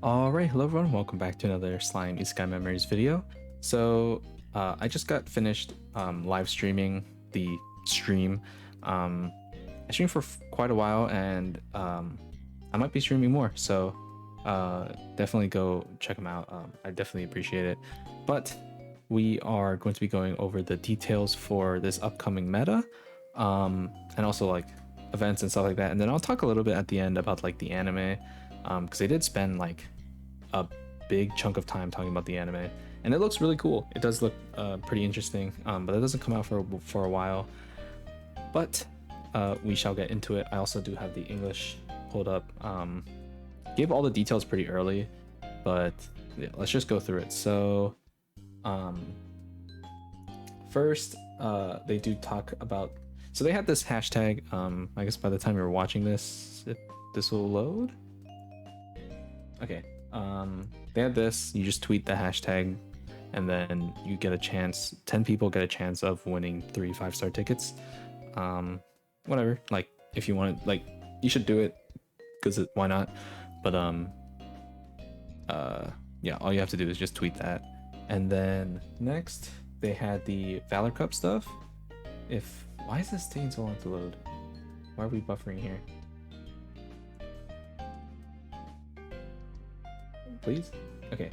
Alright, hello everyone, welcome back to another Slime Isekai Memories video. So, I just got finished live streaming the stream. I streamed for quite a while and I might be streaming more, so definitely go check them out. I definitely appreciate it. But we are going to be going over the details for this upcoming meta and also like events and stuff like that. And then I'll talk a little bit at the end about like the anime because they did spend like a big chunk of time talking about the anime, and it looks really cool. It does look pretty interesting, but it doesn't come out for a while. But we shall get into it. I also do have the English pulled up. Gave all the details pretty early, but yeah, let's just go through it. So first, they do talk about. So they had this hashtag. I guess by the time you're watching this, this will load. Okay. They had this. You just tweet the hashtag, and then you get a chance. 10 people get a chance of winning 3 5-star tickets. Whatever. Like, if you want it, like, you should do it because why not? But yeah, all you have to do is just tweet that. And then next, they had the Valor Cup stuff. Why is this taking so long to load? Why are we buffering here? Please? Okay.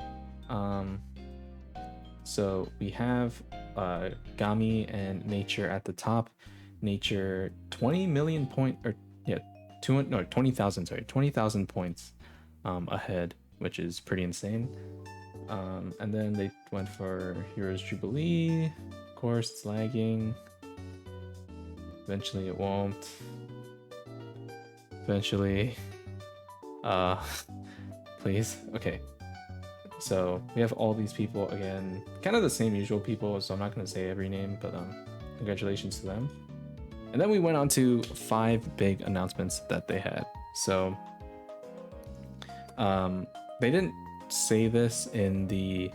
So we have Gami and Nature at the top. Nature 20 million point, or yeah, 20,000, sorry, 20,000 points ahead, which is pretty insane. And then they went for Heroes Jubilee. Of course, it's lagging. Eventually it won't. Eventually. Please. Okay. So we have all these people again, kind of the same usual people, so I'm not going to say every name, but congratulations to them. And then we went on to 5 big announcements that they had. So they didn't say this in the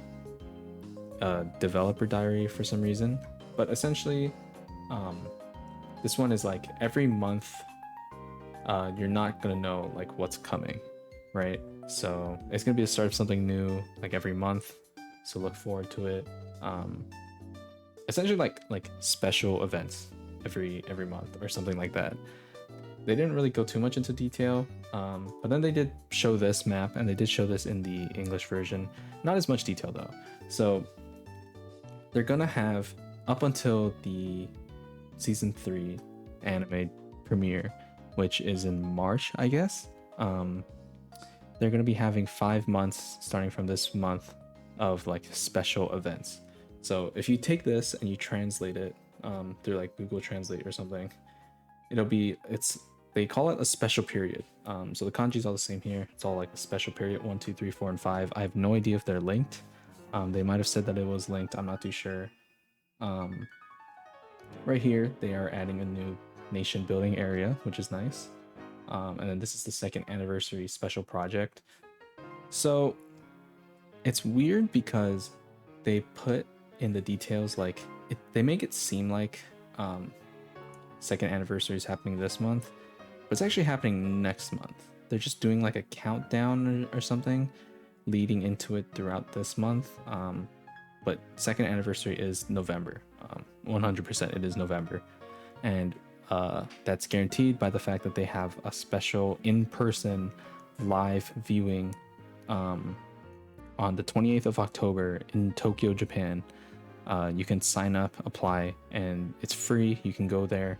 developer diary for some reason, but essentially this one is like every month you're not going to know like what's coming, right? So it's gonna be the start of something new, like every month. So look forward to it. Essentially, like special events every month or something like that. They didn't really go too much into detail, but then they did show this map, and they did show this in the English version. Not as much detail though. So they're gonna have up until the season 3 anime premiere, which is in March, I guess. They're going to be having 5 months starting from this month of like special events. So if you take this and you translate it through like Google Translate or something, they call it a special period. So the kanji's all the same here. It's all like a special period 1, 2, 3, 4, and 5. I have no idea if they're linked. They might have said that it was linked. I'm not too sure. Right here, they are adding a new nation building area, which is nice. And then this is the 2nd anniversary special project. So it's weird because they put in the details like they make it seem like 2nd anniversary is happening this month, but it's actually happening next month. They're just doing like a countdown or something leading into it throughout this month. But 2nd anniversary is November. 100% it is November. And that's guaranteed by the fact that they have a special in-person live viewing on the 28th of October in Tokyo, Japan. You can sign up, apply, and it's free. You can go there,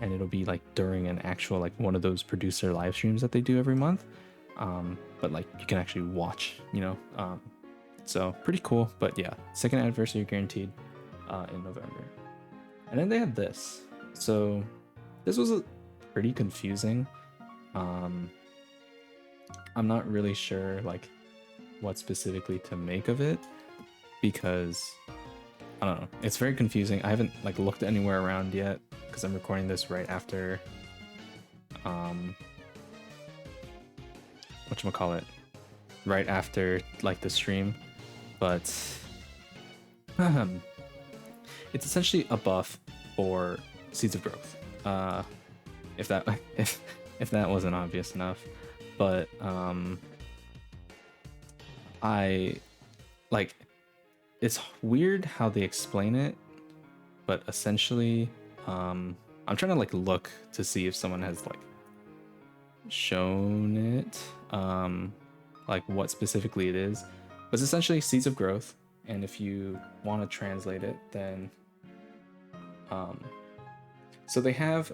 and it'll be like during an actual like one of those producer live streams that they do every month. But like you can actually watch, so pretty cool. But yeah, 2nd anniversary guaranteed in November. And then they had this. So this was pretty confusing. I'm not really sure like what specifically to make of it because I don't know. It's very confusing. I haven't like looked anywhere around yet because I'm recording this right after whatchamacallit, right after like the stream. But it's essentially a buff for Seeds of Growth. If that wasn't obvious enough, but I like it's weird how they explain it, but essentially, I'm trying to like look to see if someone has like shown it, like what specifically it is. But it's essentially seeds of growth, and if you want to translate it, then so they have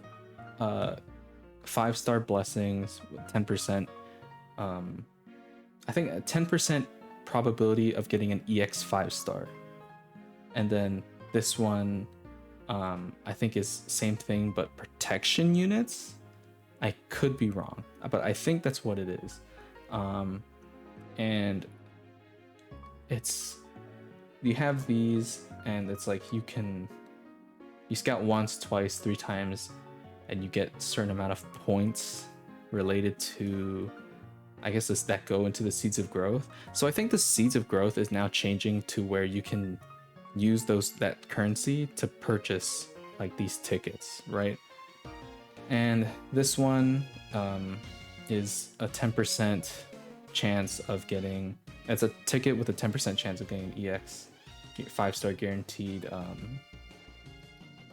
5-star blessings with 10%, I think a 10% probability of getting an EX 5-star. And then this one, I think is same thing, but protection units. I could be wrong, but I think that's what it is. And it's, you have these, and it's like you scout once, twice, 3 times, and you get a certain amount of points related to, I guess, that go into the seeds of growth. So I think the seeds of growth is now changing to where you can use that currency to purchase like these tickets, right? And this one is a 10% chance of getting, it's a ticket with a 10% chance of getting EX 5-star guaranteed,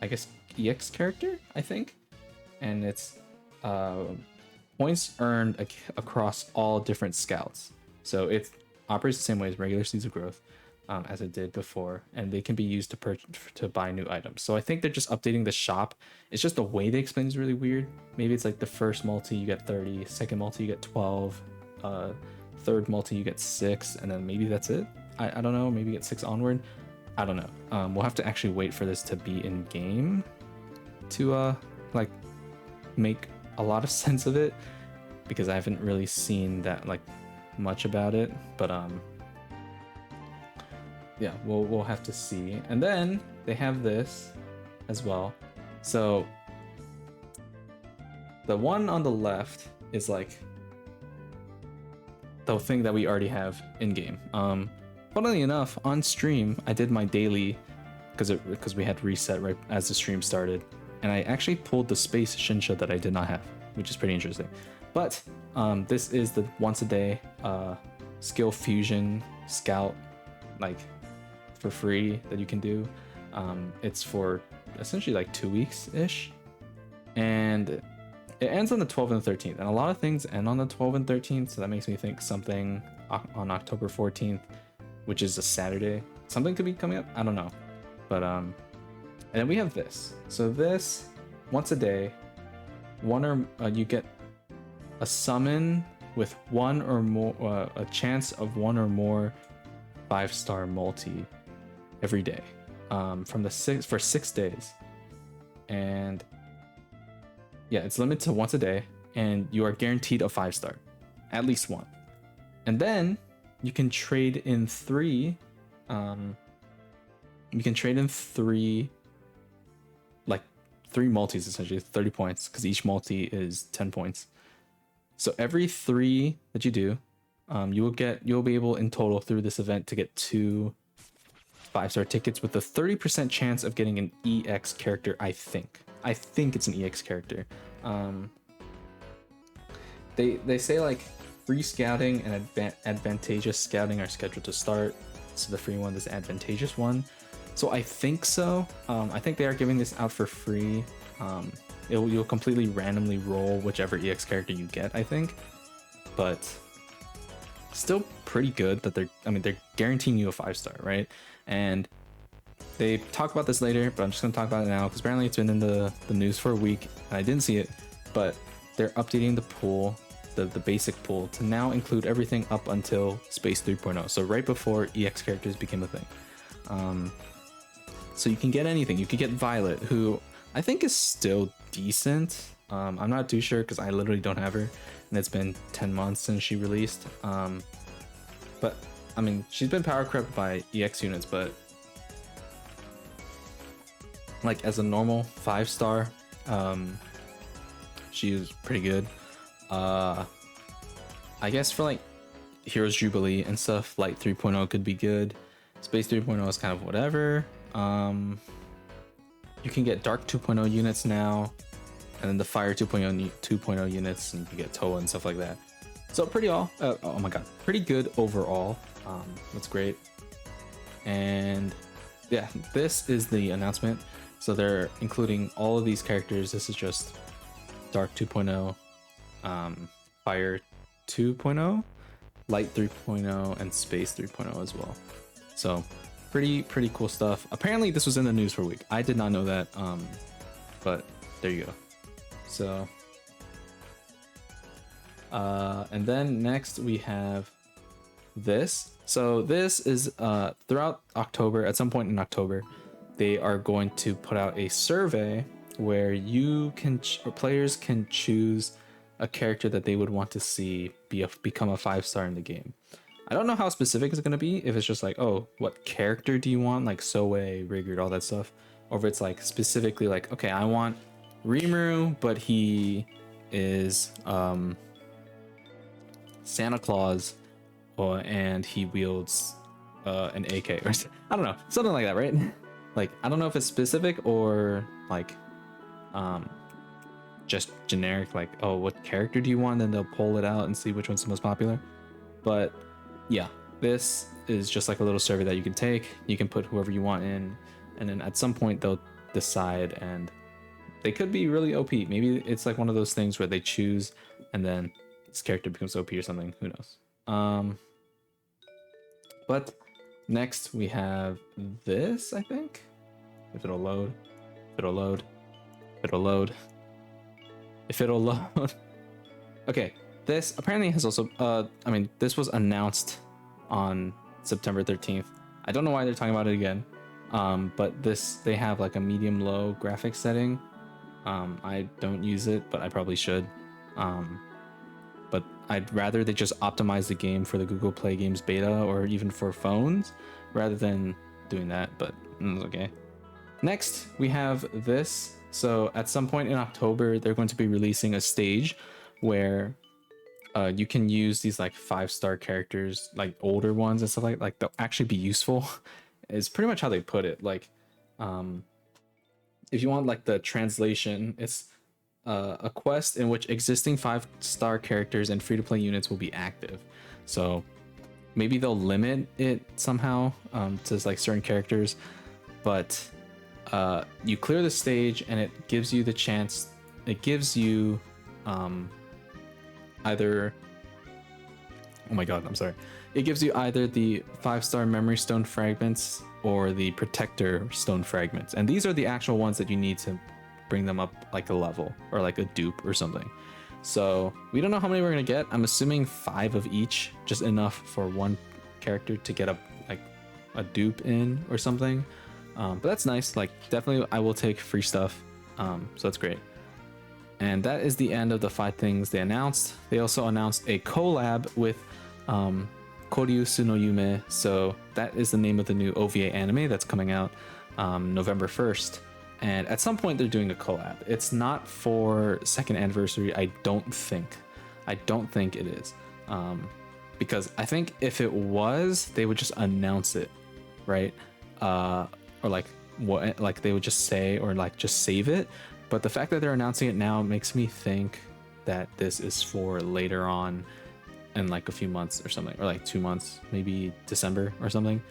I guess EX character, I think. And it's points earned across all different scouts. So it operates the same way as regular Seeds of Growth, as it did before, and they can be used to buy new items. So I think they're just updating the shop. It's just the way they explain is really weird. Maybe it's like the first multi you get 30, second multi you get 12, third multi you get 6, and then maybe that's it. I don't know, maybe get 6 onward. I don't know. We'll have to actually wait for this to be in game to like make a lot of sense of it, because I haven't really seen that like much about it. But yeah, we'll have to see. And then they have this as well. So the one on the left is like the thing that we already have in game. Funnily enough, on stream I did my daily, because we had reset right as the stream started, and I actually pulled the space Shinsha that I did not have, which is pretty interesting. But this is the once a day skill fusion scout, like for free, that you can do. It's for essentially like 2 weeks ish, and it ends on the 12th and the 13th, and a lot of things end on the 12th and 13th, so that makes me think something on October 14th, which is a Saturday, something could be coming up. I don't know. But and then we have this. So this, once a day, you get a summon with one or more, a chance of one or more 5-star multi every day, for 6 days. And yeah, it's limited to once a day, and you are guaranteed a 5-star, at least one. And then you can trade in 3. You can trade in 3, like 3 multis, essentially 30 points, because each multi is 10 points. So every 3 that you do, you'll be able in total through this event to get 2 5-star tickets with a 30% chance of getting an EX character. I think it's an EX character. They say like free scouting and advantageous scouting are scheduled to start. So the free one is the advantageous one. So I think so. I think they are giving this out for free. You'll completely randomly roll whichever EX character you get, I think. But still pretty good that they're guaranteeing you a 5-star, right? And they talk about this later, but I'm just gonna talk about it now because apparently it's been in the news for a week and I didn't see it. But they're updating the pool, the basic pool, to now include everything up until Space 3.0. So right before EX characters became a thing. So you can get anything. You can get Violet, who I think is still decent. I'm not too sure because I literally don't have her, and it's been 10 months since she released. But I mean, she's been power crept by EX units, but like as a normal 5-star, she is pretty good. I guess for like Heroes Jubilee and stuff, Light 3.0 could be good. Space 3.0 is kind of whatever. You can get Dark 2.0 units now, and then the Fire 2.0 units, and you can get Toa and stuff like that. So oh my god, pretty good overall. That's great. And yeah, this is the announcement. So they're including all of these characters. This is just Dark 2.0, Fire 2.0, Light 3.0, and Space 3.0 as well. So pretty cool stuff. Apparently this was in the news for a week. I did not know that, but there you go. So and then next we have this. So this is throughout October, at some point in October, they are going to put out a survey where you can players can choose a character that they would want to see become a 5-star in the game. I don't know how specific it's going to be, if it's just like, oh, what character do you want, like Soe, Rigard, all that stuff, or if it's like specifically like, okay, I want Rimuru, but he is Santa Claus, and he wields an AK, or I don't know, something like that, right? Like, I don't know if it's specific or like just generic, like, oh, what character do you want? Then they'll pull it out and see which one's the most popular. But yeah, this is just like a little survey that you can take. You can put whoever you want in, and then at some point they'll decide, and they could be really OP. Maybe it's like one of those things where they choose and then this character becomes OP or something. Who knows? But next we have this, I think. If it'll load. If it'll load. If it'll load. If it'll load. Okay, this apparently has also I mean, this was announced on September 13th. I don't know why they're talking about it again. But they have like a medium low graphics setting. I don't use it, but I probably should. But I'd rather they just optimize the game for the Google Play Games beta or even for phones rather than doing that, but it's okay. Next, we have this. So at some point in October, they're going to be releasing a stage where you can use these like 5-star characters, like older ones and stuff like they'll actually be useful. Is pretty much how they put it. Like, if you want like the translation, it's a quest in which existing 5-star characters and free-to-play units will be active. So maybe they'll limit it somehow to like certain characters, but you clear the stage and it gives you the chance. It gives you either. Oh my god, I'm sorry. It gives you either the 5-star memory stone fragments or the protector stone fragments, and these are the actual ones that you need to bring them up like a level or like a dupe or something. So we don't know how many we're gonna get. I'm assuming 5 of each, just enough for one character to get a dupe in or something. But that's nice. Like, definitely I will take free stuff. So that's great. And that is the end of the 5 things they announced. They also announced a collab with Koryusu no Yume. So that is the name of the new OVA anime that's coming out November 1st. And at some point they're doing a collab. It's not for 2nd anniversary, I don't think. I don't think it is. Because I think if it was, they would just announce it, right? Or like what, like they would just say, or like just save it. But the fact that they're announcing it now makes me think that this is for later on in like a few months or something, or like 2 months, maybe December or something.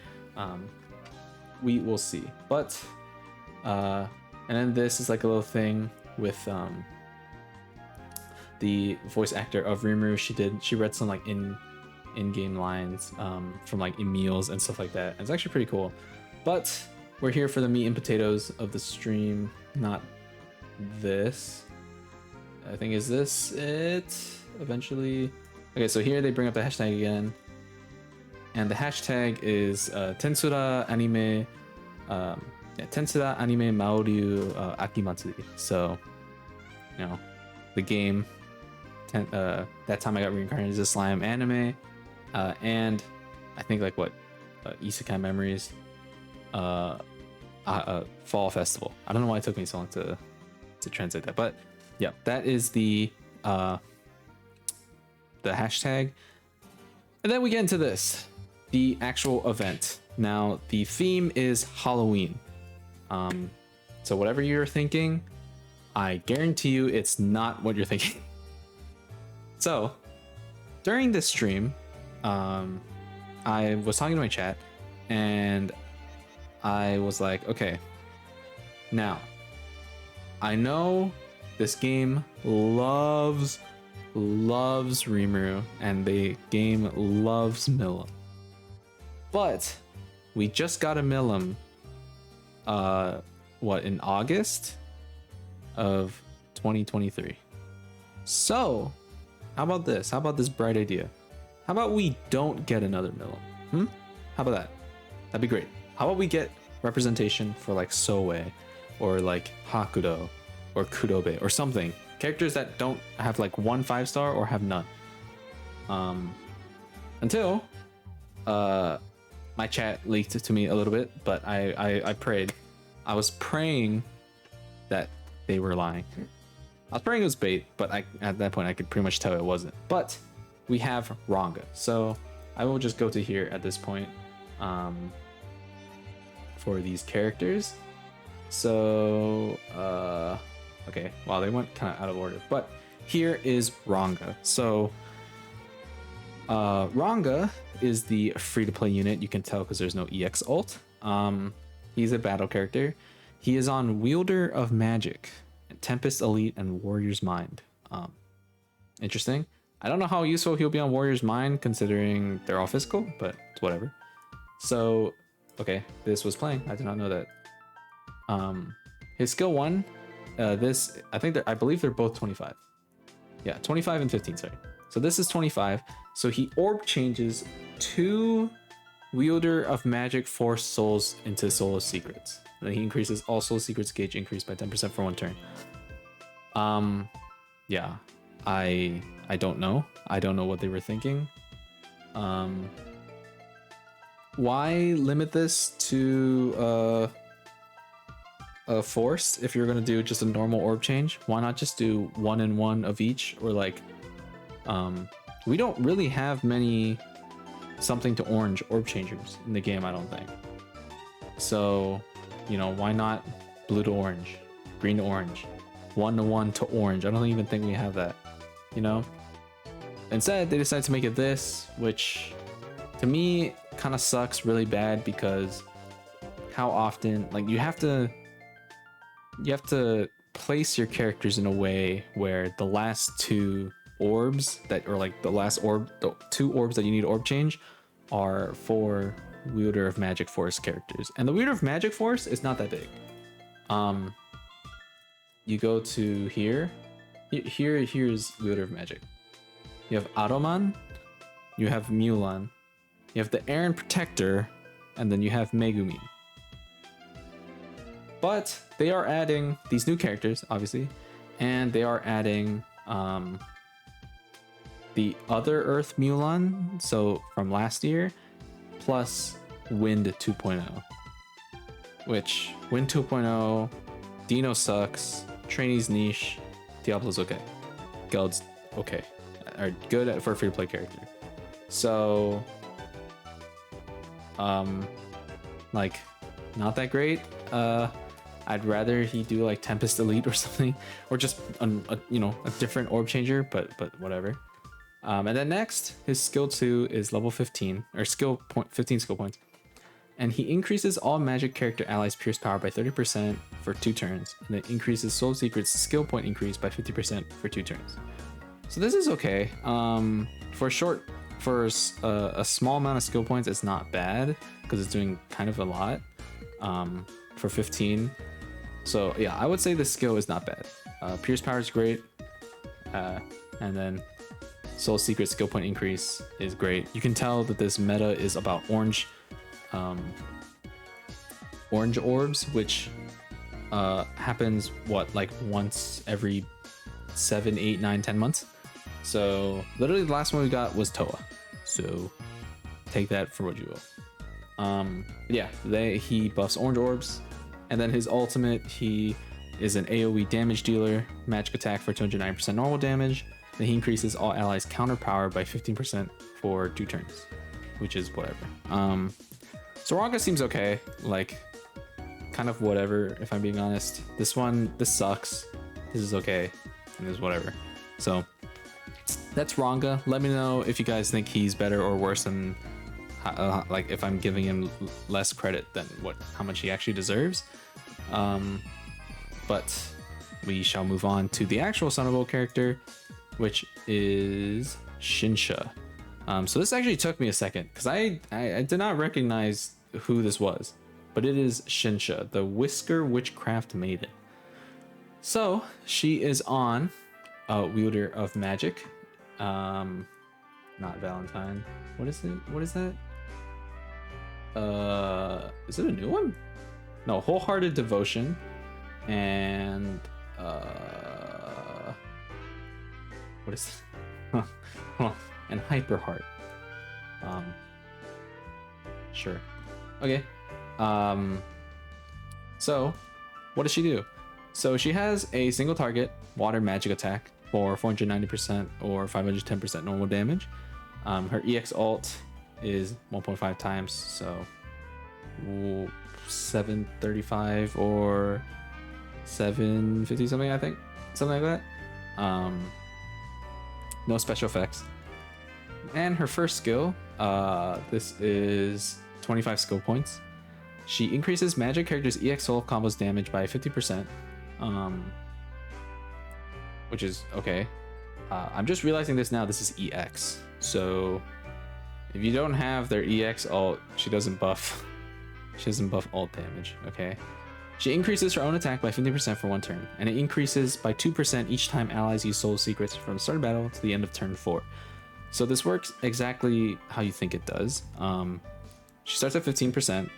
We will see. But and then this is like a little thing with the voice actor of Rimuru. She read some like in-game lines from like Emil's and stuff like that. And it's actually pretty cool. But we're here for the meat and potatoes of the stream, not this. I think, is this it eventually? Okay, so here they bring up the hashtag again, and the hashtag is Tensura Anime Tensura Anime Maoryu Akimatsuri. So, you know, the game that time I got reincarnated as a slime anime, and I think like what Isekai Memories Fall Festival. I don't know why it took me so long to translate that, but yeah, that is the hashtag. And then we get into this, the actual event. Now the theme is Halloween. So whatever you're thinking, I guarantee you it's not what you're thinking. So during this stream, I was talking to my chat, and I was like, okay, now I know this game loves Rimuru, and the game loves Milim, but we just got a Milim, what, in August of 2023. So how about this? How about this bright idea? How about we don't get another Milim? How about that? That'd be great. How about we get representation for like Soe, or like Hakudo, or Kudobe, or something. Characters that don't have like 1 5-star or have none. Until my chat leaked it to me a little bit, but I prayed. I was praying that they were lying. I was praying it was bait, but at that point I could pretty much tell it wasn't. But we have Ranga, so I will just go to here at this point for these characters. So okay, wow, they went kind of out of order, but here is Ranga. So Ranga is the free-to-play unit. You can tell because there's no EX ult. He's a battle character. He is on Wielder of Magic, Tempest Elite, and Warrior's Mind. Interesting. I don't know how useful he'll be on Warrior's Mind considering they're all physical, but it's whatever. So, okay, this was playing. I did not know that. His skill 1, this, I believe they're both 25. Yeah, 25 and 15, sorry. So this is 25. So he orb changes 2 Wielder of Magic Force souls into Soul of Secrets. And then he increases all Soul Secrets gauge increase by 10% for 1 turn. Yeah, I don't know. I don't know what they were thinking. Why limit this to force if you're gonna do just a normal orb change? Why not just do 1 and 1 of each? Or like, we don't really have many something to orange orb changers in the game, I don't think. So, you know, why not blue to orange, green to orange, 1 to 1 to orange? I don't even think we have that, you know? Instead, they decided to make it this, which to me kind of sucks really bad, because how often, like, you have to place your characters in a way where the last 2 orbs that, or like the last orb, the 2 orbs that you need orb change are for Wielder of Magic Force characters. And the Wielder of Magic Force is not that big. You go to here. Here's Wielder of Magic. You have Aroman, you have Mulan, you have the Aaron Protector, and then you have Megumin. But they are adding these new characters, obviously, and they are adding the other Earth Mulan, so from last year, plus Wind 2.0. Which, Wind 2.0, Dino sucks, Trainee's niche, Diablo's okay, Geld's okay, are good for a free-to-play character. So, like, not that great. I'd rather he do like Tempest Elite or something, or just you know, a different orb changer, but whatever. And then next, his skill 2 is level 15, or 15 skill points, and he increases all magic character allies pierce power by 30% for 2 turns, and then increases Soul Secret's skill point increase by 50% for 2 turns. So this is okay. For a small amount of skill points, it's not bad because it's doing kind of a lot. For 15. So yeah, I would say the skill is not bad. Pierce power is great, and then Soul Secret skill point increase is great. You can tell that this meta is about orange orbs, which happens like once every 7, 8, 9, 10 months. So literally the last one we got was Toa. So take that for what you will. Yeah, he buffs orange orbs, and then his ultimate, he is an AoE damage dealer, magic attack for 209% normal damage. Then he increases all allies counter power by 15% for 2 turns, which is whatever. So Ranga seems okay, like kind of whatever, if I'm being honest. This sucks, this is okay, and this is whatever. So That's Ranga. Let me know if you guys think he's better or worse than, like, if I'm giving him less credit than how much he actually deserves. But we shall move on to the actual Sun of Gold character, which is Shinsha. So this actually took me a second because I did not recognize who this was, but it is Shinsha, the Whisker Witchcraft Maiden. So she is on Wielder of Magic. Not Valentine. What is it? What is that? Is it a new one? No, Wholehearted Devotion and what is it? And Hyperheart. Sure. Okay. So what does she do? So she has a single target water magic attack for 490% or 510% normal damage. Her EX ult is 1.5 times, so 735 or 750 something, I think. Something like that. No special effects. And her first skill, this is 25 skill points. She increases magic characters' EX soul combos damage by 50%, which is okay. I'm just realizing this now. This is EX, so if you don't have their EX ult, she doesn't buff. She doesn't buff ult damage. Okay. She increases her own attack by 50% for one turn, and it increases by 2% each time allies use soul secrets from the start of battle to the end of turn 4. So this works exactly how you think it does. She starts at 15%,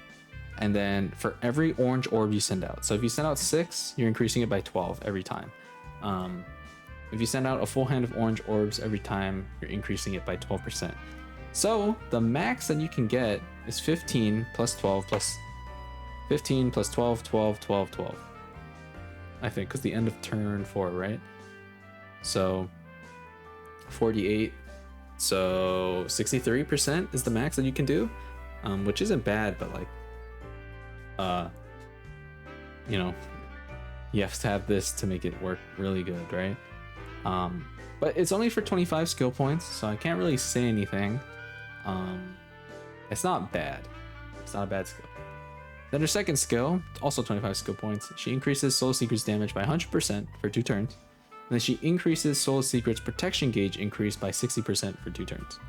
and then for every orange orb you send out. So if you send out 6, you're increasing it by 12 every time. If you send out a full hand of orange orbs every time, you're increasing it by 12%. So the max that you can get is 15 plus 12 plus 15 plus 12, 12, 12, 12. I think, because the end of turn 4, right? So 48. So 63% is the max that you can do, which isn't bad, but like, you know, you have to have this to make it work really good, right? But it's only for 25 skill points, so I can't really say anything. It's not bad. It's not a bad skill. Then her second skill, also 25 skill points, she increases Soul Secret's damage by 100% for 2 turns. And then she increases Soul Secret's protection gauge increase by 60% for 2 turns.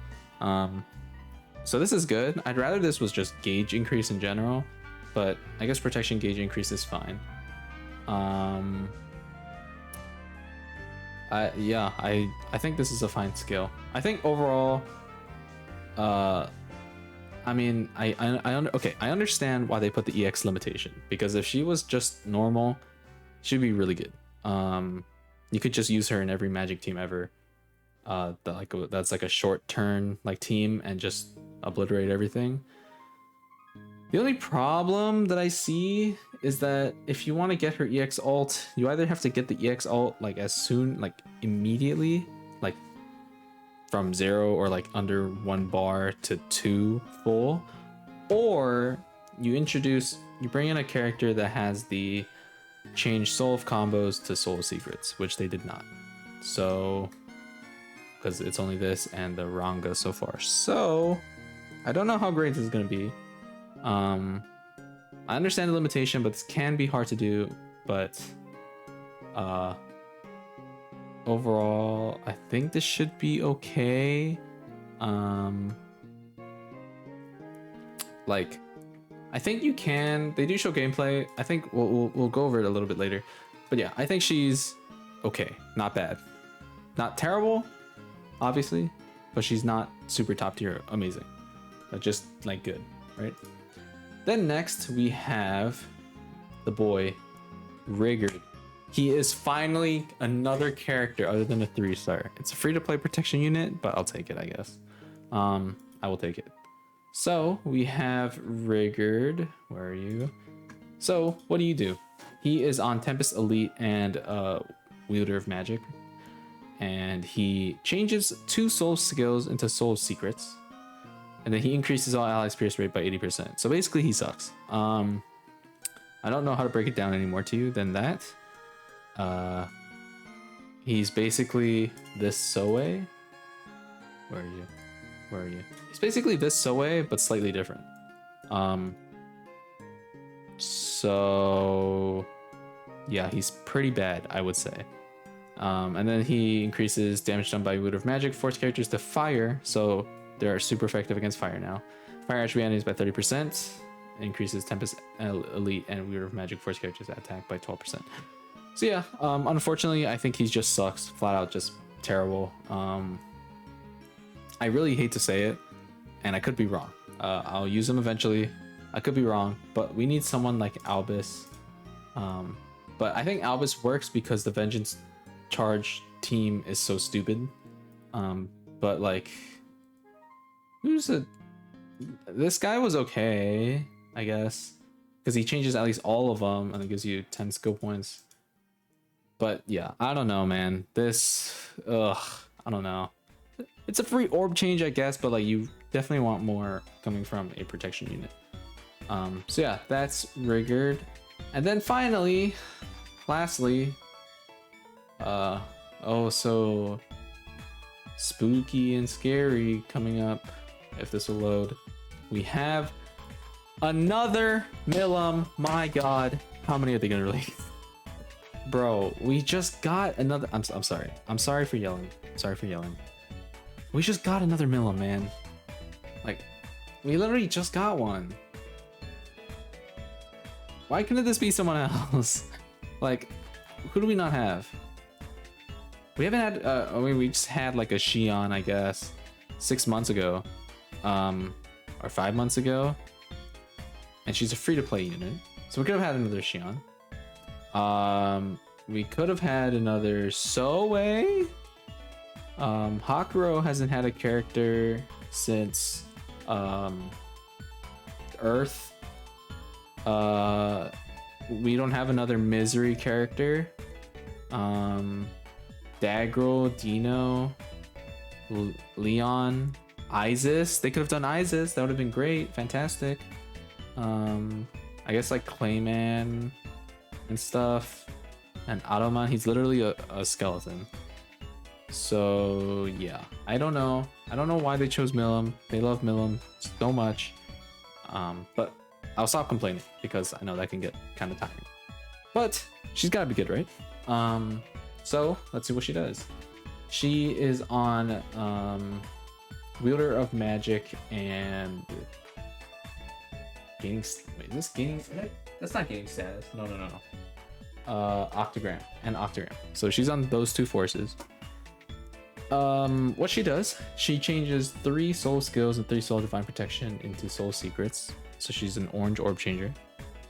So this is good. I'd rather this was just gauge increase in general, but I guess protection gauge increase is fine. Yeah, I think this is a fine skill. I think overall, I mean, I understand why they put the EX limitation, because if she was just normal, she'd be really good. You could just use her in every Magic team ever. That's like a short turn like team and just obliterate everything. The only problem that I see is that if you want to get her EX ult, you either have to get the EX ult like as soon, like immediately, like from 0 or like under 1 bar to 2 full, or you bring in a character that has the change soul of combos to soul secrets, which they did not. So, because it's only this and the Ranga so far. So, I don't know how great this is going to be. I understand the limitation, but this can be hard to do. But overall, I think this should be okay. Like, I think you can. They do show gameplay. I think we'll go over it a little bit later. But yeah, I think she's okay, not bad, not terrible, obviously, but she's not super top tier amazing, but just like good, right? Then next we have the boy Rigard. He is finally another character other than a 3-star. It's a free-to-play protection unit, but I'll take it, I guess. I will take it. So we have Rigard. Where are you? So what do? He is on Tempest Elite and Wielder of Magic, and he changes 2 soul skills into soul secrets, and then he increases all allies' pierce rate by 80%. So basically, he sucks. I don't know how to break it down any more to you than that. He's basically this Soe, Where are you? Where are you? He's basically this Soe, but slightly different. So yeah, he's pretty bad, I would say. And then he increases damage done by Wielder of Magic force characters to fire, so they're super effective against fire now. Fire attribute enemies by 30%, increases Tempest Elite and Wielder of Magic force characters attack by 12%. So yeah, unfortunately, I think he just sucks, flat out just terrible. I really hate to say it, and I could be wrong. I'll use him eventually. I could be wrong, but we need someone like Albus. But I think Albus works because the Vengeance Charge team is so stupid. But like, this guy was okay, I guess, because he changes at least all of them and it gives you 10 skill points. But yeah, I don't know, man. I don't know. It's a free orb change, I guess, but like you definitely want more coming from a protection unit. So yeah, that's Rigard. And then finally, lastly, oh, so spooky and scary coming up, if this will load. We have another Milim. My god, how many are they gonna release? Bro, we just got another. I'm sorry. I'm sorry for yelling. Sorry for yelling. We just got another Milim, man. Like, we literally just got one. Why couldn't this be someone else? Like, who do we not have? We haven't had, I mean, we just had like a Xion, I guess, 6 months ago, or 5 months ago, and she's a free-to-play unit, so we could have had another Xion. We could have had another Soe. Hakuro hasn't had a character since Earth. We don't have another Misery character. Daggerel, Dino, Leon, Isis. They could have done Isis. That would have been great. Fantastic. I guess like Clayman and stuff. And Automan, he's literally a skeleton. So yeah, I don't know. I don't know why they chose Milim. They love Milim so much. But I'll stop complaining because I know that can get kind of tiring. But she's gotta be good, right? So let's see what she does. She is on Wielder of Magic and gaining. Wait, is this gaining? That's not gaining status. No. Octagram and Octagram. So she's on those two forces. What she does, she changes 3 soul skills and 3 soul divine protection into soul secrets. So she's an orange orb changer.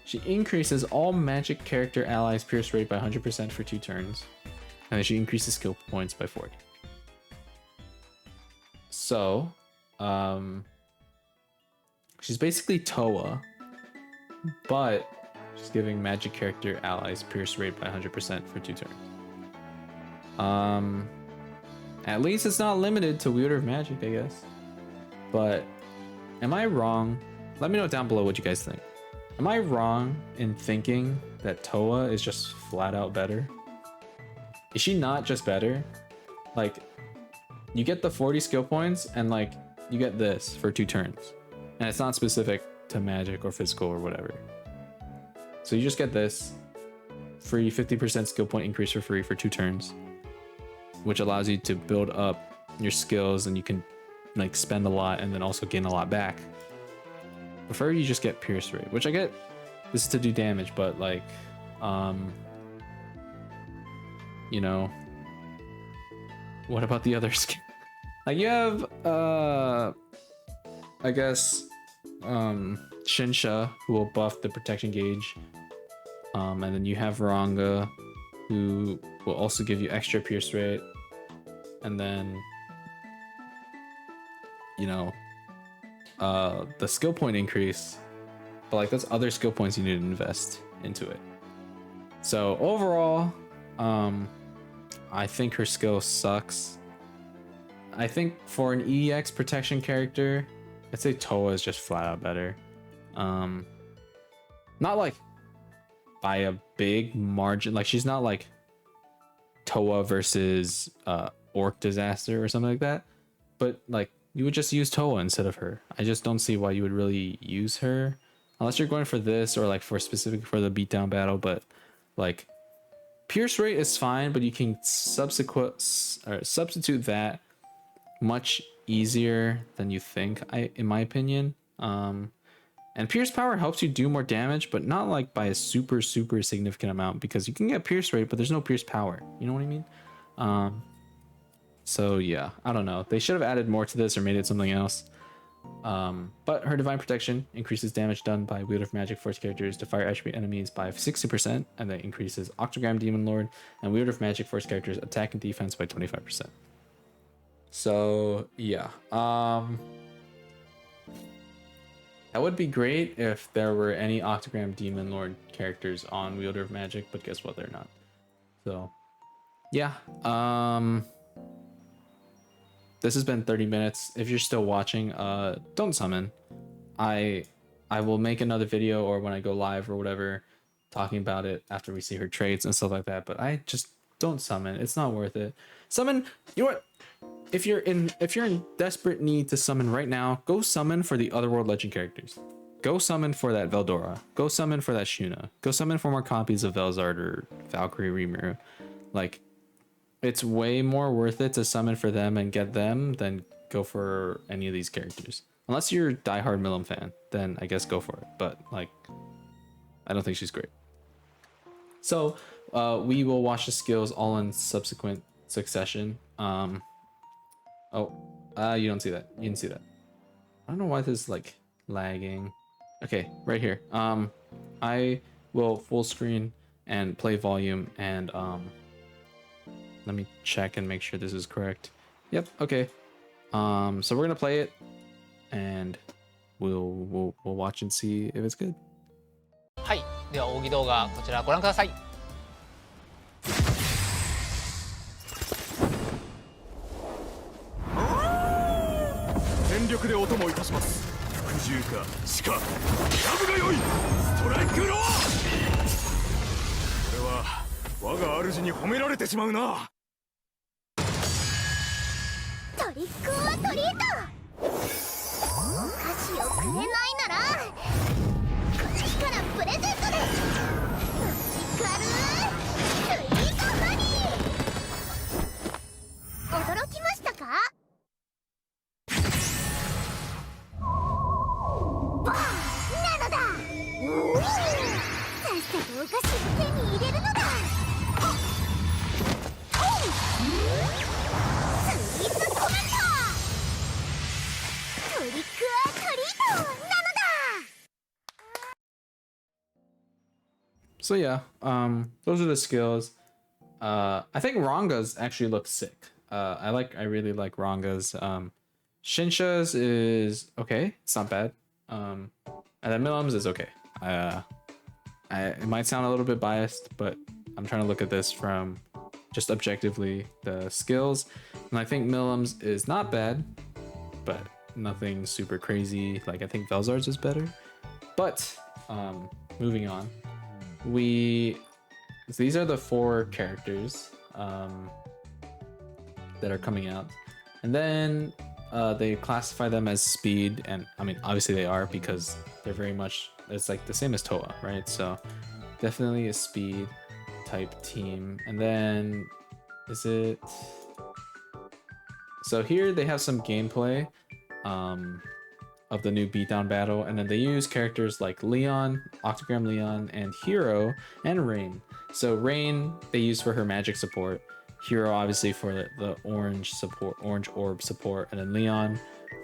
She increases all magic character allies pierce rate by 100% for 2 turns. And then she increases skill points by 40. So, she's basically Toa, but she's giving magic character allies pierce rate by 100% for 2 turns. At least it's not limited to Wielder of Magic, I guess. But am I wrong? Let me know down below what you guys think. Am I wrong in thinking that Toa is just flat out better? Is she not just better? Like, you get the 40 skill points and like you get this for 2 turns. And it's not specific to magic or physical or whatever. So you just get this free 50% skill point increase for free for 2 turns, which allows you to build up your skills and you can like spend a lot and then also gain a lot back. Prefer you just get pierce rate, which I get this is to do damage, but like, you know, what about the other skill? Like you have, I guess, Shinsha, who will buff the protection gauge. And then you have Ranga, who will also give you extra pierce rate. And then, you know, the skill point increase, but like that's other skill points you need to invest into it. So overall, I think her skill sucks. I think for an EX protection character, I'd say Toa is just flat out better. Not like by a big margin. Like she's not like Toa versus Orc Disaster or something like that. but like you would just use Toa instead of her. I just don't see why you would really use her unless you're going for this or like for specific for the beatdown battle. But like Pierce rate is fine, but you can substitute that much easier than you think, in my opinion. And Pierce power helps you do more damage, but not like by a super significant amount, because you can get Pierce rate, but there's no Pierce power. You know what I mean? So yeah, I don't know. They should have added more to this or made it something else. But her Divine Protection increases damage done by Wielder of Magic Force characters to fire attribute enemies by 60%, and that increases Octogram Demon Lord and Wielder of Magic Force characters attack and defense by 25%. So yeah, that would be great if there were any Octogram Demon Lord characters on Wielder of Magic, but guess what? They're not. So yeah, this has been 30 minutes. If you're still watching, don't summon. I will make another video or when I go live or whatever talking about it after we see her trades and stuff like that, but I just don't summon. It's not worth it. Summon, you know what? If you're in desperate need to summon right now, go summon for the Otherworld Legend characters. Go summon for that Veldora. Go summon for that Shuna. Go summon for more copies of Velzard or Valkyrie Rimuru. Like, it's way more worth it to summon for them and get them than go for any of these characters. Unless you're a diehard Milim fan, then I guess go for it. But like, I don't think she's great. So we will watch the skills all in subsequent succession. You don't see that. You didn't see that. I don't know why this is like lagging. Okay, right here. I will full screen and play volume and let me check and make sure this is correct. Yep, okay. So we're gonna play it and we'll watch and see if it's good. はい、では奥義動画こちらご覧ください。全力でお供いたします。服従か死か、選ぶがよい。ストライクロー。これは我が主に褒められてしまうな。トリックオアトリート。お菓子をくれないならこっちからプレゼントです。マジカルスイートハニー。驚きましたか？バーなのだ。さっさとお菓子を手に入れるのだ。スイーツコメント。トリックアトリートなのだ。So yeah, those are the skills. I think Ranga's actually looks sick. I really like Ranga's. Shinsha's is okay. It's not bad. And then Milim's is okay. It might sound a little bit biased, but I'm trying to look at this from just objectively the skills. And I think Milim's is not bad, but nothing super crazy. Like I think Velzard's is better. But moving on. These are the 4 characters that are coming out, and then they classify them as speed, and I mean obviously they are because they're very much, it's like the same as Toa, right? So definitely a speed type team. And then so here they have some gameplay of the new beatdown battle, and then they use characters like Leon, Octogram Leon, and Hero, and Rain. So Rain they use for her magic support, Hero obviously for the orange support, orange orb support, and then Leon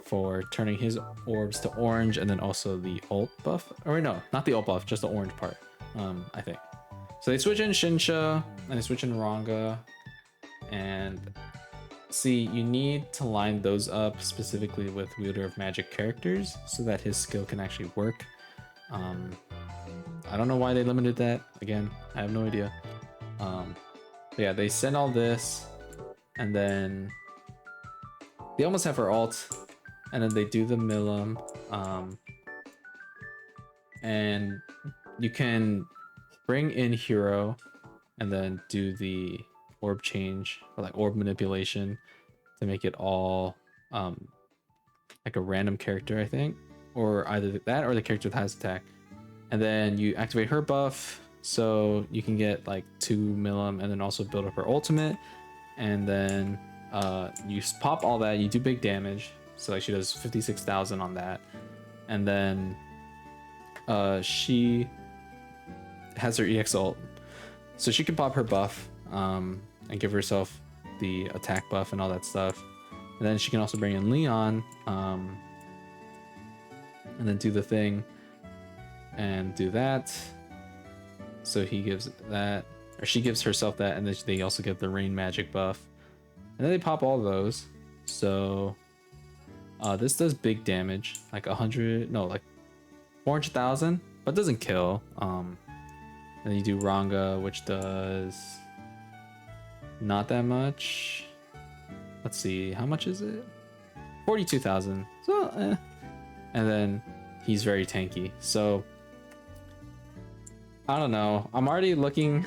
for turning his orbs to orange, and then also the ult buff, or no, not the ult buff, just the orange part, I think. So they switch in Shinsha and they switch in Ranga, and see, you need to line those up specifically with Wielder of Magic characters so that his skill can actually work. I don't know why they limited that. Again, I have no idea. But yeah, they send all this, and then they almost have her ult, and then they do the Milim. And you can bring in Hero and then do the orb change, or like orb manipulation, to make it all like a random character, I think, or either that or the character with highest attack. And then you activate her buff, so you can get like 2 millim, and then also build up her ultimate. And then you pop all that, you do big damage, so like she does 56,000 on that. And then she has her EX ult, so she can pop her buff and give herself the attack buff and all that stuff. And then she can also bring in Leon and then do the thing and do that. So he gives that, or she gives herself that, and then they also get the rain magic buff. And then they pop all those. So this does big damage, like 400,000, but doesn't kill. And then you do Ranga, which does not that much. Let's see, how much is it? 42,000. So, And then he's very tanky. So I don't know. I'm already looking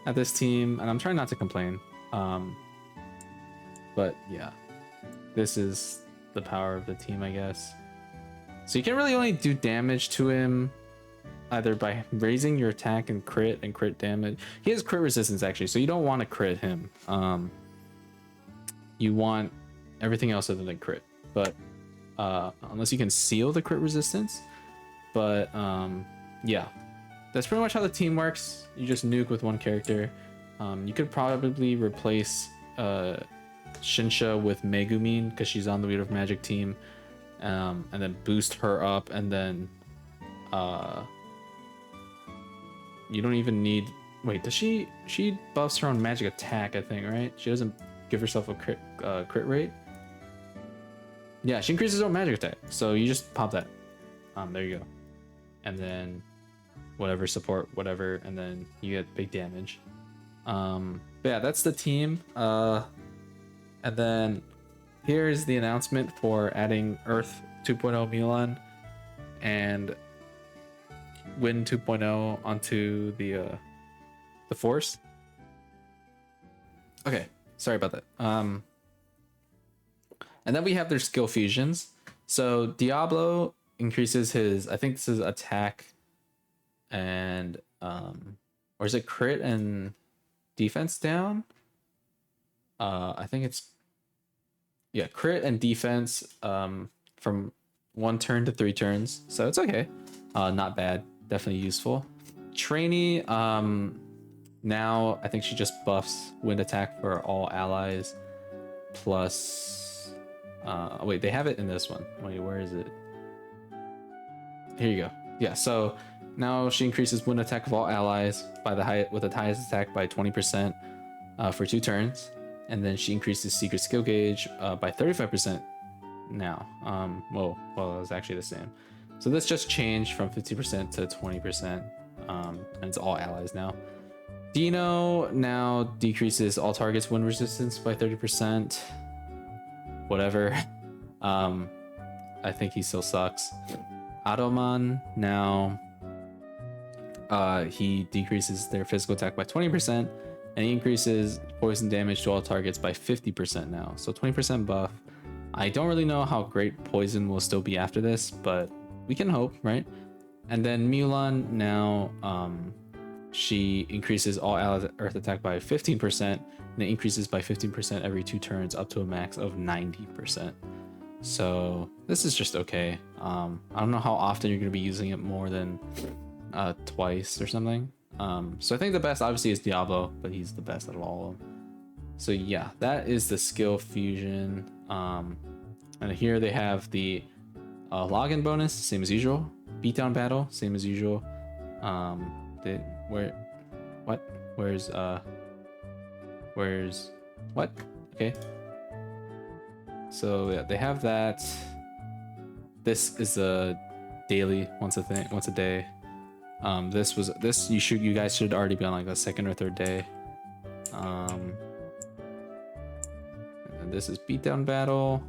at this team, and I'm trying not to complain. But yeah, this is the power of the team, I guess. So you can really only do damage to him either by raising your attack and crit damage. He has crit resistance actually, so you don't want to crit him. You want everything else other than crit, but unless you can seal the crit resistance. But yeah, that's pretty much how the team works. You just nuke with one character. You could probably replace Shinsha with Megumin because she's on the Wheel of Magic team, and then boost her up, and then you don't even need. Wait, does she buffs her own magic attack? I think, right? She doesn't give herself a crit rate. Yeah, she increases her own magic attack, so you just pop that. There you go, and then whatever support, whatever, and then you get big damage. But yeah, that's the team. And then here's the announcement for adding Earth 2.0 Mulan and Wind 2.0 onto the Force. Okay, sorry about that. And then we have their skill fusions. So Diablo increases his, I think this is attack and or is it crit and defense down? I think it's, yeah, crit and defense from 1 turn to 3 turns, so it's okay. Not bad, definitely useful. Trainee, now I think she just buffs wind attack for all allies plus wait, they have it in this one. Wait, where is it? Here you go. Yeah, so now she increases wind attack of all allies by with the highest attack by 20% for 2 turns. And then she increases secret skill gauge by 35% now. Well, it was actually the same. So this just changed from 50% to 20%, and it's all allies now. Dino now decreases all targets wind resistance by 30%. Whatever. I think he still sucks. Adoman now, he decreases their physical attack by 20%. And he increases poison damage to all targets by 50% now. So 20% buff. I don't really know how great poison will still be after this, but we can hope, right? And then Mulan now, she increases all allies earth attack by 15%, and it increases by 15% every 2 turns up to a max of 90%. So this is just okay. I don't know how often you're going to be using it more than twice or something. So I think the best obviously is Diablo, but he's the best out of all of them. So yeah, that is the skill fusion. And here they have the login bonus, same as usual. Beatdown battle, same as usual. Where's what? Okay. So yeah, they have that. This is a daily, once a day. You guys should already be on like the 2nd or 3rd day. And then this is beatdown battle.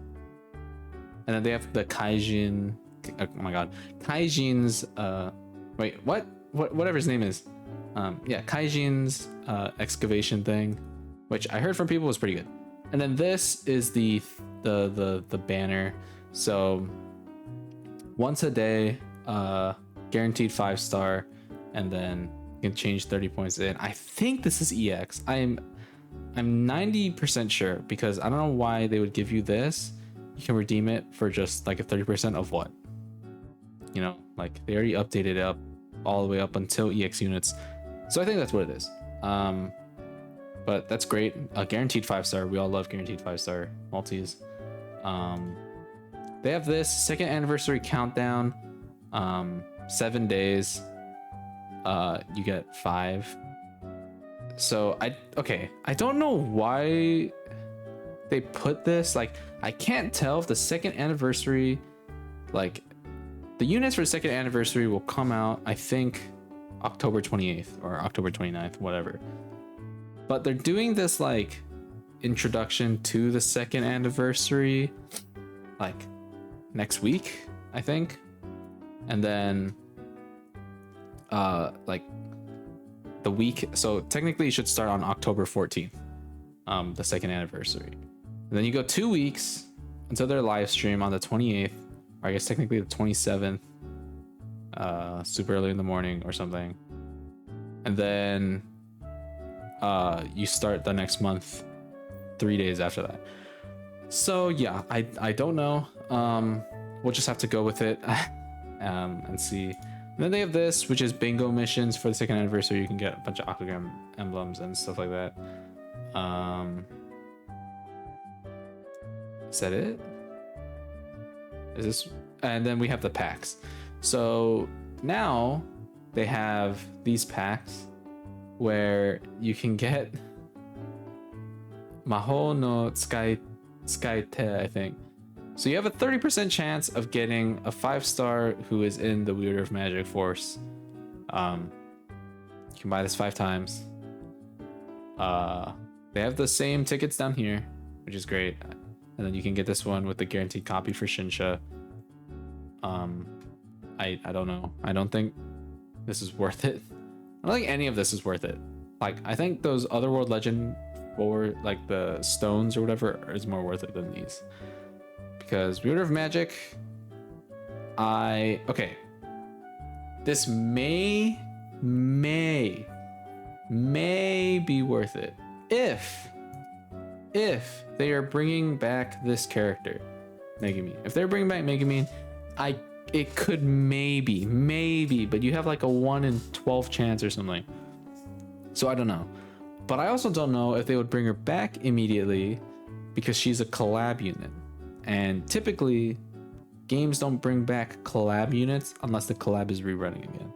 And then they have the Kaijin. Oh my god, Kaijin's. Wait, what? Whatever his name is. Yeah, Kaijin's excavation thing, which I heard from people was pretty good. And then this is the banner. So once a day, guaranteed 5-star, and then you can change 30 points in. I think this is EX. I'm 90% sure, because I don't know why they would give you this. You can redeem it for just like a 30% of what? You know, like they already updated it up all the way up until EX units. So I think that's what it is. But that's great. A guaranteed 5-star. We all love guaranteed 5-star multis. They have this second anniversary countdown. 7 days. You get 5. So I don't know why they put this. Like, I can't tell if the second anniversary, like the units for the second anniversary will come out, I think October 28th or October 29th, whatever. But they're doing this like introduction to the second anniversary like next week, I think. And then like the week, so technically it should start on October 14th, the second anniversary. And then you go 2 weeks until their live stream on the 28th, or I guess technically the 27th, super early in the morning or something. And then you start the next month 3 days after that. So yeah, I don't know. We'll just have to go with it and see. And then they have this, which is bingo missions for the second anniversary. You can get a bunch of octagram emblems and stuff like that. Is that it? Is this? And then we have the packs. So now they have these packs where you can get Maho no Tsukaite, I think. So you have a 30% chance of getting a 5-star who is in the Wielder of Magic Force. You can buy this 5 times. They have the same tickets down here, which is great. And then you can get this one with the guaranteed copy for Shinsha. I don't know. I don't think this is worth it. I don't think any of this is worth it. Like, I think those Otherworld Legend, or like the stones or whatever, is more worth it than these. Because Wielder of Magic, okay. This may be worth it if they are bringing back this character, Megumi. If they're bringing back Megumi, it could maybe, but you have like a 1 in 12 chance or something. So I don't know. But I also don't know if they would bring her back immediately, because she's a collab unit. And typically, games don't bring back collab units unless the collab is rerunning again.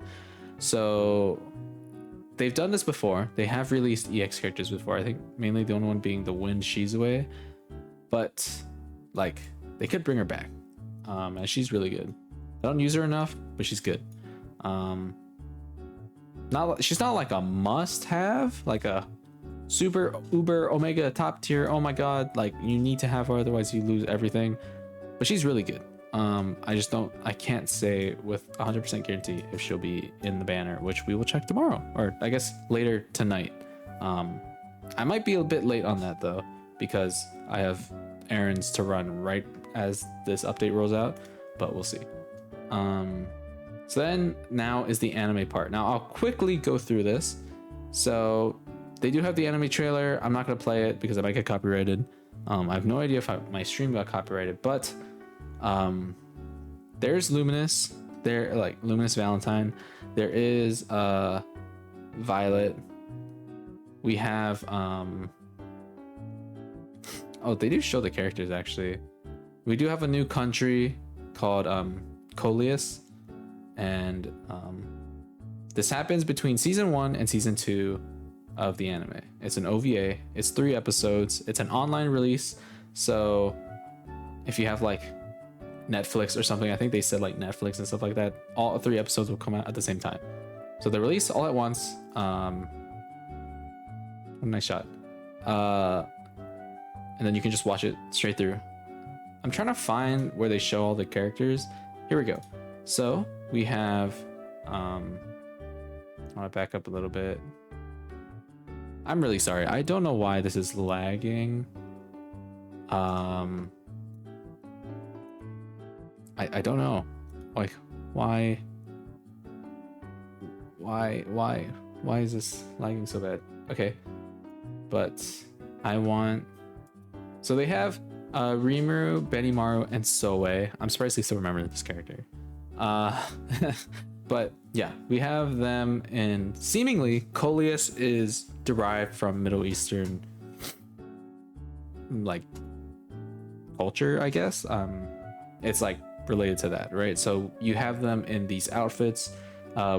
So they've done this before. They have released EX characters before. I think mainly the only one being the Wind Shizue. But like, they could bring her back. And she's really good. I don't use her enough, but she's good. She's not like a must-have, like a super uber omega top tier, oh my god, like you need to have her, otherwise you lose everything. But she's really good. I can't say with 100% guarantee if she'll be in the banner, which we will check tomorrow, or I guess later tonight. I might be a bit late on that though, because I have errands to run right as this update rolls out, but we'll see. So then now is the anime part. Now I'll quickly go through this. So they do have the anime trailer. I'm not going to play it because I might get copyrighted. I have no idea if my stream got copyrighted, but there's Luminous. There, like Luminous Valentine. There is Violet. We have oh, they do show the characters actually. We do have a new country called Coleus, and this happens between season 1 and season 2 of the anime. It's an OVA. It's 3 episodes. It's an online release. So if you have like Netflix or something, I think they said like Netflix and stuff like that, all 3 episodes will come out at the same time. So they're released all at once. Nice shot. And then you can just watch it straight through. I'm trying to find where they show all the characters. Here we go. So we have, I want to back up a little bit. I'm really sorry. I don't know why this is lagging. Um, I don't know, like why is this lagging so bad? Okay, but I want. So they have Rimuru, Benimaru, and Soe. I'm surprised they still remember this character. But yeah, we have them, and seemingly Coleus is derived from Middle Eastern like culture, I guess. It's like related to that, right? So you have them in these outfits,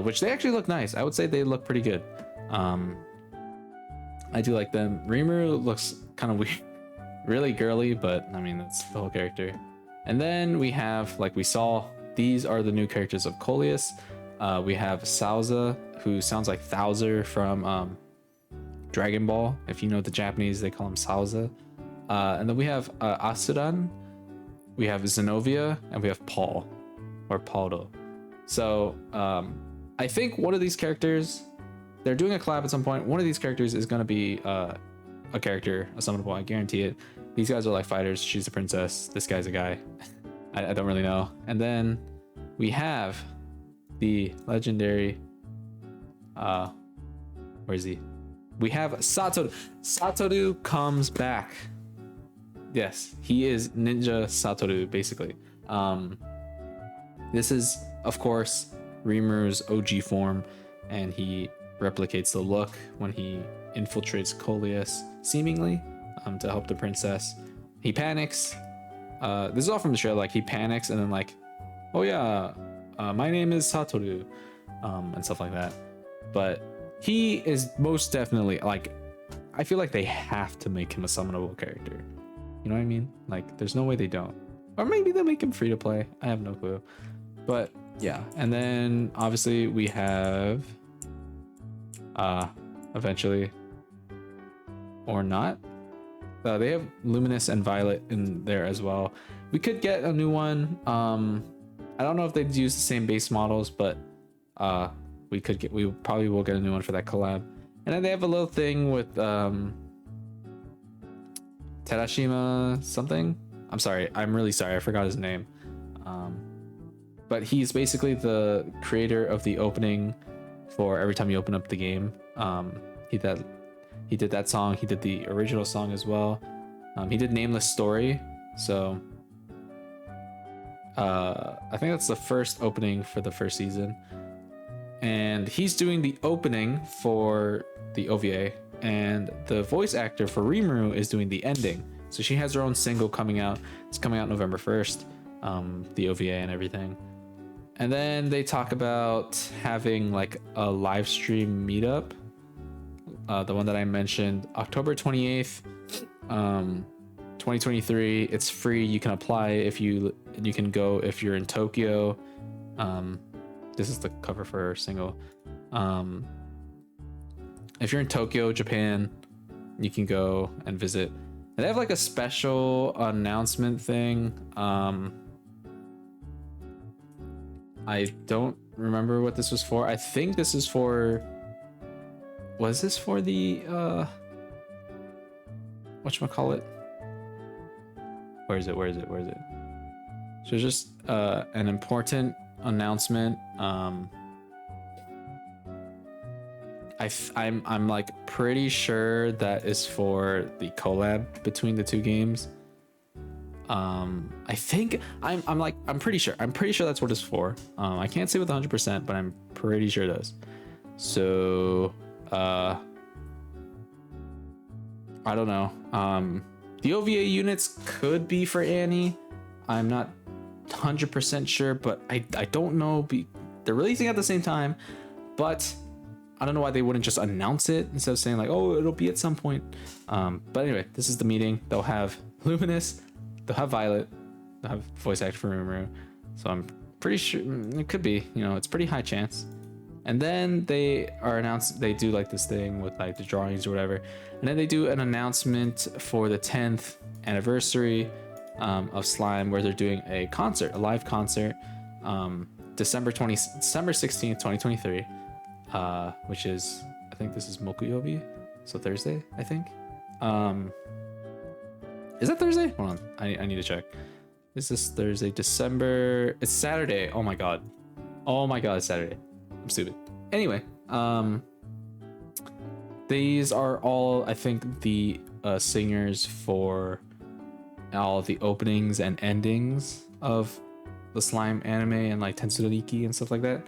which they actually look nice. I would say they look pretty good. I do like them. Rimuru looks kind of weird, really girly, but I mean that's the whole character. And then we have, like we saw, these are the new characters of Coleus. We have Sauza, who sounds like Thouser from Dragon Ball. If you know the Japanese, they call him Sauza. And then we have Asuran, we have Zenobia, and we have Paul, or Paulo. So I think one of these characters, they're doing a collab at some point. One of these characters is going to be a character, a summonable, I guarantee it. These guys are like fighters. She's a princess. This guy's a guy. I don't really know. And then we have the legendary, where is he? We have Satoru. Satoru comes back. Yes, he is Ninja Satoru, basically. This is, of course, Rimuru's OG form, and he replicates the look when he infiltrates Coleus, seemingly, to help the princess. He panics. This is all from the trailer. Like, he panics and then like, oh yeah, my name is Satoru, and stuff like that. But he is most definitely, like, I feel like they have to make him a summonable character. You know what I mean? Like, there's no way they don't. Or maybe they'll make him free to play. I have no clue. But yeah, and then obviously we have eventually, or not, they have Luminous and Violet in there as well. We could get a new one. I don't know if they'd use the same base models, but we probably will get a new one for that collab. And then they have a little thing with Terashima something. I'm sorry, I'm really sorry, I forgot his name. But he's basically the creator of the opening for every time you open up the game. He did that song. He did the original song as well. He did Nameless Story. So I think that's the first opening for the first season. And he's doing the opening for the OVA, and the voice actor for Rimuru is doing the ending. So she has her own single coming out. It's coming out November 1st, the OVA and everything. And then they talk about having like a live stream meetup. The one that I mentioned, October 28th, 2023. It's free. You can apply you can go if you're in Tokyo. This is the cover for her single. If you're in Tokyo, Japan, you can go and visit. And they have like a special announcement thing. I don't remember what this was for. I think this is for. Was this for the whatchamacallit? Where is it? So just an important announcement. I'm like pretty sure that is for the collab between the two games. I think I'm pretty sure that's what it's for. I can't say with 100%, but I'm pretty sure it does. So I don't know. The OVA units could be for Annie. I'm not 100% sure, but I don't know. They're releasing at the same time, but I don't know why they wouldn't just announce it instead of saying like, oh, it'll be at some point. But anyway, this is the meeting. They'll have Luminous, they'll have Violet, they'll have voice actor for Rimuru. So I'm pretty sure it could be, it's pretty high chance. And then they do like this thing with like the drawings or whatever. And then they do an announcement for the 10th anniversary of Slime, where they're doing a live concert, December 16th, 2023. Which is, I think this is Mokuyobi, so Thursday, I think. Is that Thursday? Hold on, I need to check. Is this Thursday, December? It's Saturday. Oh my god. Oh my god, it's Saturday. I'm stupid. Anyway, these are all, I think, the singers for all the openings and endings of the Slime anime and like Tensudoriki and stuff like that.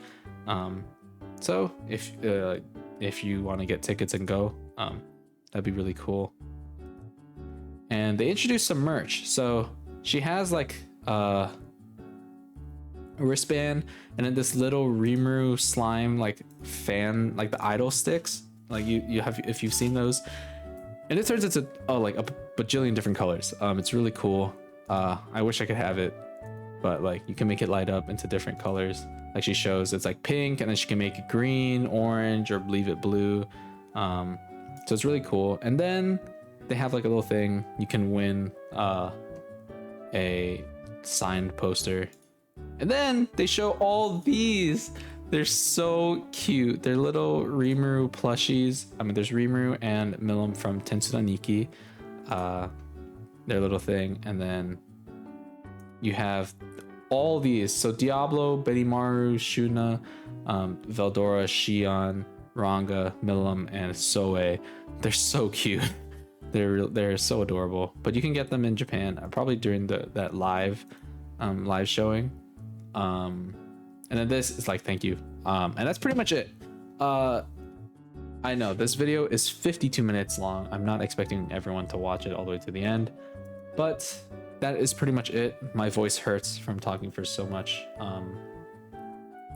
So if you want to get tickets and go, that'd be really cool. And they introduced some merch. So she has like a wristband and then this little Rimuru slime like fan, like the idol sticks. Like you have, if you've seen those, and it turns into like a bajillion different colors. It's really cool. I wish I could have it, but like you can make it light up into different colors. Like she shows, it's like pink, and then she can make it green, orange, or leave it blue. So it's really cool. And then they have like a little thing you can win a signed poster. And then they show all these. They're so cute. They're little Rimuru plushies. I mean, there's Rimuru and Milim from Tensudoriki, their little thing. And then you have all these. So Diablo, Benimaru, Shuna, Veldora, Shion, Ranga, Milim, and Soe. They're so cute. They're so adorable. But you can get them in Japan, probably during that live showing. And then this is like, thank you. And that's pretty much it. I know this video is 52 minutes long. I'm not expecting everyone to watch it all the way to the end, but that is pretty much it. My voice hurts from talking for so much.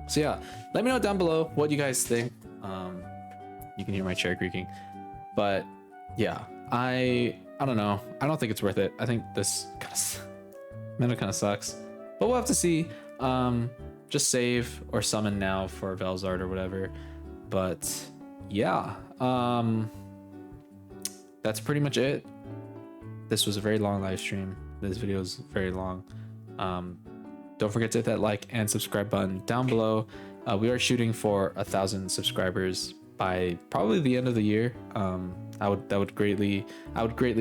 So yeah, let me know down below what you guys think. You can hear my chair creaking, but yeah, I don't know. I don't think it's worth it. I think this kind of sucks, but we'll have to see. Just save or summon now for Velzard or whatever. But yeah, that's pretty much it. This was a very long live stream. This video is very long. Don't forget to hit that like and subscribe button down below. We are shooting for 1,000 subscribers by probably the end of the year. I would greatly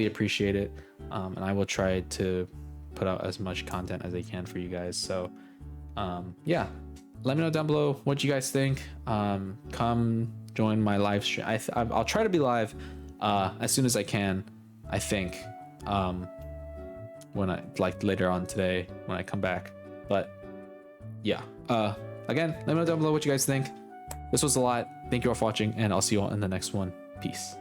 appreciate it. And I will try to put out as much content as I can for you guys. So yeah, let me know down below what you guys think. Come join my live stream. I'll try to be live as soon as I can, I think, when I like later on today when I come back. But yeah, again, let me know down below what you guys think. This was a lot. Thank you all for watching, and I'll see you all in the next one. Peace.